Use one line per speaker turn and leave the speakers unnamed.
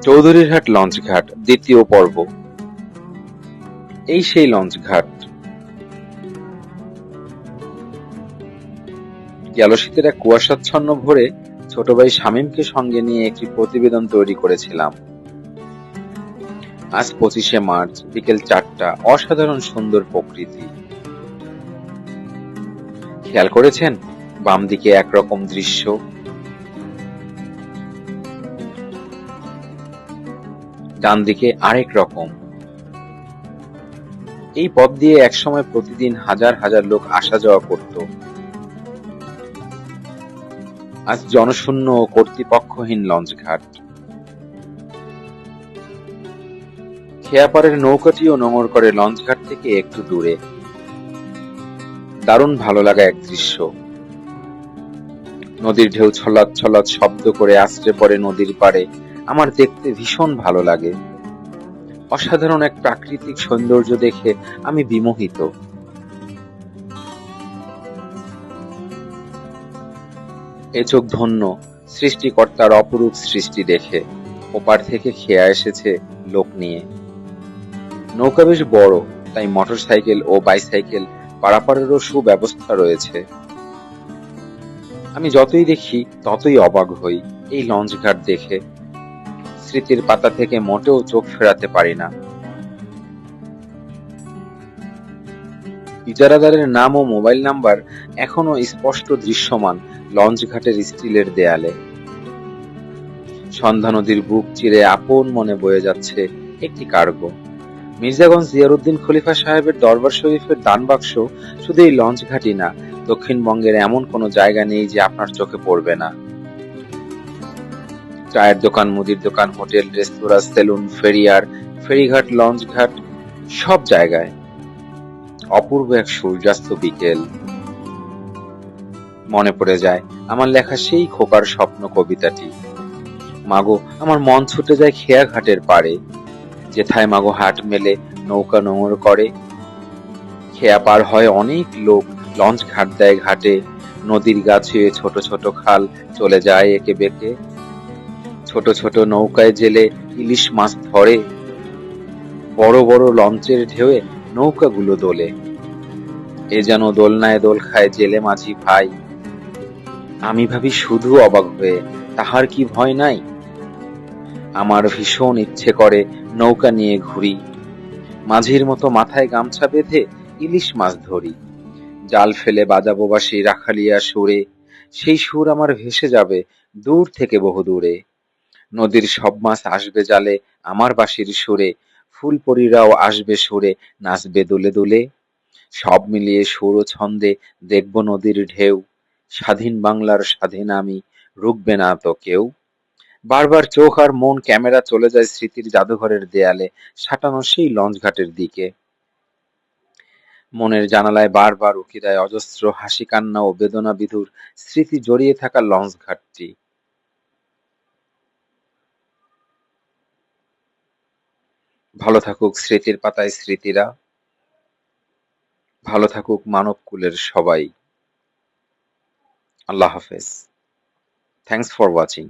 চৌধুরীরহাট লঞ্চঘাট দ্বিতীয় পর্ব। এই সেই লঞ্চঘাট। গেল শীতের এক কুয়াশাচ্ছন্ন ভোরে ছোট ভাই শামীমকে সঙ্গে নিয়ে একটি প্রতিবেদন তৈরি করেছিলাম। আজ 25শে মার্চ, বিকেল 4টা। অসাধারণ সুন্দর প্রকৃতি। খেয়াল করেছেন বাম দিকে একরকম দৃশ্য, ডান দিকে আরেক রকম। এই পথ দিয়ে একসময় প্রতিদিন হাজার হাজার লোক আসা যাওয়া করত। আজ জনশূন্য ও কর্তৃপক্ষহীন লঞ্চঘাট। খেয়াপাড়ের নৌকাটিও নোঙর করে লঞ্চঘাট থেকে একটু দূরে। দারুণ ভালো লাগা এক দৃশ্য। নদীর ঢেউ ছলাৎ ছলাৎ শব্দ করে আছড়ে পড়ে নদীর পাড়ে। আমার দেখতে ভীষণ ভালো লাগে। অসাধারণ এক প্রাকৃতিক সৌন্দর্য দেখে আমি বিমোহিত। এ চোখ ধন্য সৃষ্টিকর্তার অপরূপ সৃষ্টি দেখে। ওপার থেকে খেয়া এসেছে লোক নিয়ে। নৌকা বেশ বড়, তাই মোটরসাইকেল ও বাইসাইকেল পারাপারেরও সুব্যবস্থা রয়েছে। আমি যতই দেখি ততই অবাক হই এই লঞ্চঘাট দেখে। স্মৃতির পাতা থেকে মোটেও চোখ ফেরাতে পারি না। ইজারাদারের নাম ও মোবাইল নাম্বার এখনো স্পষ্ট দৃশ্যমান লঞ্চঘাটের স্টিলের দেয়ালে। সন্ধ্যা নদীর বুক চিরে আপন মনে বয়ে যাচ্ছে একটি কার্গো। মির্জাগঞ্জ জিয়ারউদ্দিন খলিফা সাহেবের দরবার শরীফের দান বাক্স শুধু এই লঞ্চঘাটই না, দক্ষিণবঙ্গের এমন কোনো জায়গা নেই যে আপনার চোখে পড়বে না। চায়ের দোকান, মুদির দোকান, হোটেল, রেস্তোরাঁ, সেলুন, ফেরিয়ার, ফেরিঘাট, লঞ্চঘাট, সব জায়গায় অপূর্ব এক সূর্যাস্ত বিকেল। মনে পড়ে যায় আমার লেখা সেই খোকার স্বপ্ন কবিতাটি। মাগো, আমার মন ছুটে যায় খেয়া ঘাটের পাড়ে, যেথায় মাগো হাট মেলে নৌকা নোঙর করে। খেয়া পার হয় অনেক লোক, লঞ্চ ঘাট দেয় ঘাটে। নদীর গা ছুঁয়ে ছোট ছোট খাল চলে যায় একে বেঁকে। ছোট ছোট নৌকায় জেলে ইলিশ মাছ ধরে। বড় বড় লঞ্চের ঢেউয়ে নৌকাগুলো দোলে। এ যেন দোলনায় দোল খায় জেলে মাঝি ভাই। আমি ভাবি শুধু অবাক হয়ে, তাহার কি ভয় নাই? আমার ভীষণ ইচ্ছে করে নৌকা নিয়ে ঘুরি, মাঝির মতো মাথায় গামছা বেঁধে ইলিশ মাছ ধরি। জাল ফেলে বাজাবো বাঁশি রাখালিয়া সুরে। সেই সুর আমার ভেসে যাবে দূর থেকে বহু দূরে। নদীর সব মাছ আসবে জালে আমার বাঁশির সুরে। ফুলপরীরাও আসবে সুরে, নাচবে দুলে দুলে। সব মিলিয়ে সুর ও ছন্দে দেখব নদীর ঢেউ। স্বাধীন বাংলার স্বাধীন আমি, রুখবে না তো কেউ। বারবার চোখ আর মন ক্যামেরা চলে যায় স্মৃতির জাদুঘরের দেয়ালে সাঁটানো সেই লঞ্চঘাটের দিকে। মনের জানালায় বারবার উকি দেয় অজস্র হাসি, কান্না ও বেদনা বিধুর স্মৃতি জড়িয়ে থাকা লঞ্চঘাটটি। ভালো থাকুক স্মৃতির পাতায় স্মৃতিরা, ভালো থাকুক মানব কুলের সবাই। আল্লাহ হাফেজ। Thanks for watching.